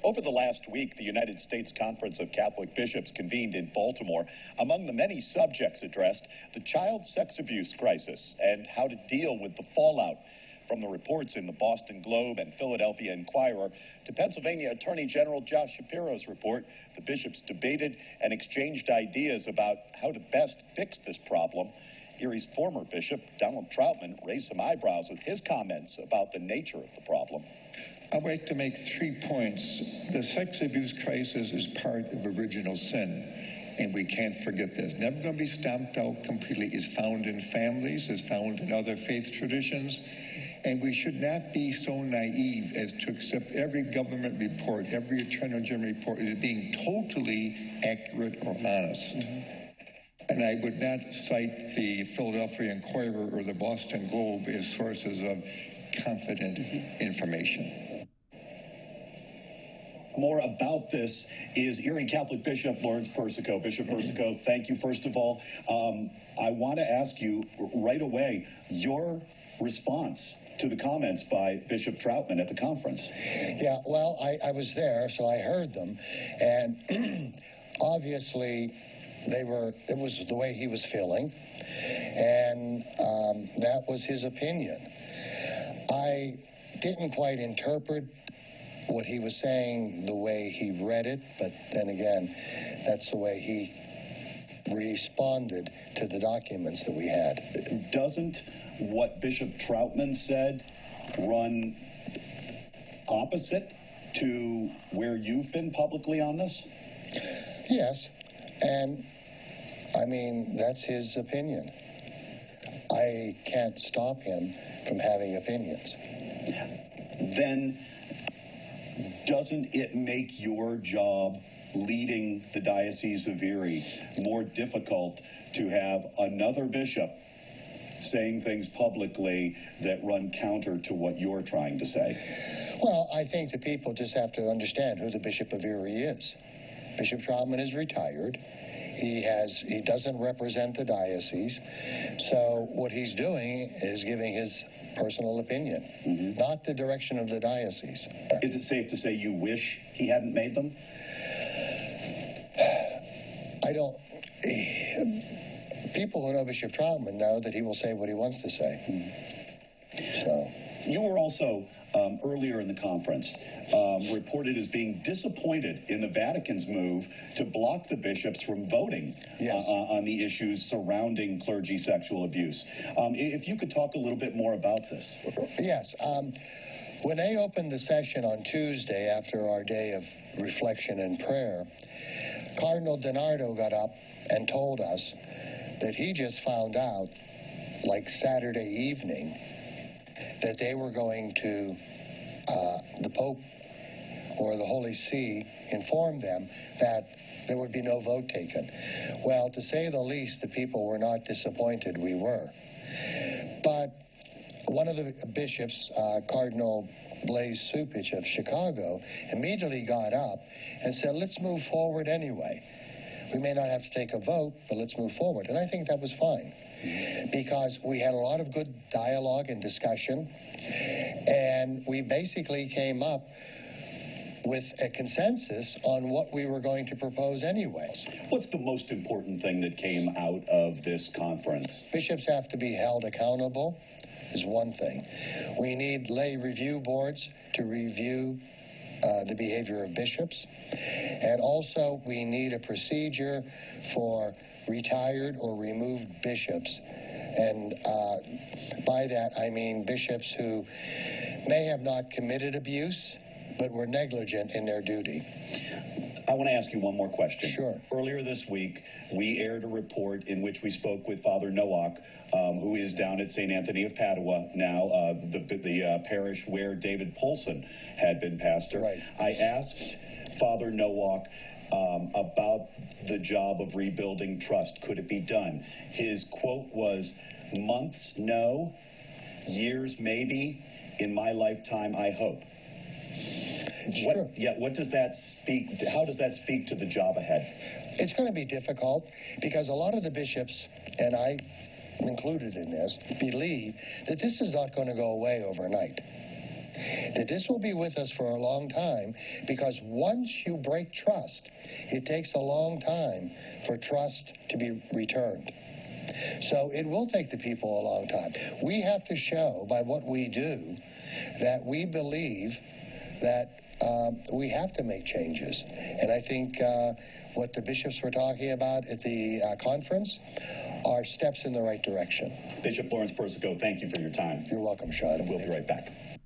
Over the last week, the United States Conference of Catholic Bishops convened in Baltimore. Among the many subjects addressed, the child sex abuse crisis and how to deal with the fallout. From the reports in the Boston Globe and Philadelphia Inquirer to Pennsylvania Attorney General Josh Shapiro's report, the bishops debated and exchanged ideas about how to best fix this problem. Erie's former bishop, Donald Trautman, raised some eyebrows with his comments about the nature of the problem. I'd like to make 3 points. The sex abuse crisis is part of original sin, and we can't forget this. Never going to be stomped out completely. It's found in families, it's found in other faith traditions, and we should not be so naive as to accept every government report, every Attorney General report as being totally accurate or honest. And I would not cite the Philadelphia Inquirer or the Boston Globe as sources of confident information. More about this is Erie Catholic Bishop Lawrence Persico. Bishop Persico, thank you, first of all. I want to ask you right away your response to the comments by Bishop Trautman at the conference. Yeah, well, I was there, so I heard them, and obviously it was the way he was feeling, and that was his opinion. I didn't quite interpret what he was saying the way he read it, but then again, that's the way he responded to the documents that we had. Doesn't what Bishop Trautman said run opposite to where you've been publicly on this? Yes, and I mean, that's his opinion. I can't stop him from having opinions. Then doesn't it make your job leading the Diocese of Erie more difficult to have another bishop saying things publicly that run counter to what you're trying to say? Well, I think the people just have to understand who the Bishop of Erie is. Bishop Trautman is retired. He doesn't represent the diocese. So what he's doing is giving his personal opinion, not the direction of the diocese. Is it safe to say you wish he hadn't made them? I don't. People who know Bishop Trautman know that he will say what he wants to say. So. You were also, earlier in the conference, reported as being disappointed in the Vatican's move to block the bishops from voting on the issues surrounding clergy sexual abuse. If you could talk a little bit more about this. Yes. When they opened the session on Tuesday after our day of reflection and prayer, Cardinal DiNardo got up and told us that he just found out, like Saturday evening, that they were going to, the Pope or the Holy See informed them that there would be no vote taken. Well, to say the least, the people were not disappointed. We were. But one of the bishops, Cardinal Blaise Cupich of Chicago, immediately got up and said, let's move forward anyway. We may not have to take a vote, but let's move forward. And I think that was fine, because we had a lot of good dialogue and discussion, and we basically came up with a consensus on what we were going to propose anyways. What's the most important thing that came out of this conference? Bishops have to be held accountable is one thing. We need lay review boards to review the behavior of bishops. And also, we need a procedure for retired or removed bishops. And by that, I mean bishops who may have not committed abuse, but were negligent in their duty. I want to ask you one more question. Sure. Earlier this week, we aired a report in which we spoke with Father Nowak, who is down at St. Anthony of Padua now, the parish where David Polson had been pastor. Right. I asked Father Nowak about the job of rebuilding trust. Could it be done? His quote was, months, no, years, maybe, in my lifetime, I hope. Sure. What does that speak? How does that speak to the job ahead? It's going to be difficult because a lot of the bishops, and I included in this, believe that this is not going to go away overnight. that this will be with us for a long time, because once you break trust, it takes a long time for trust to be returned. So it will take the people a long time. We have to show by what we do that we believe that we have to make changes. And I think what the bishops were talking about at the conference are steps in the right direction. Bishop Lawrence Persico, thank you for your time. You're welcome, Sean. We'll be right back.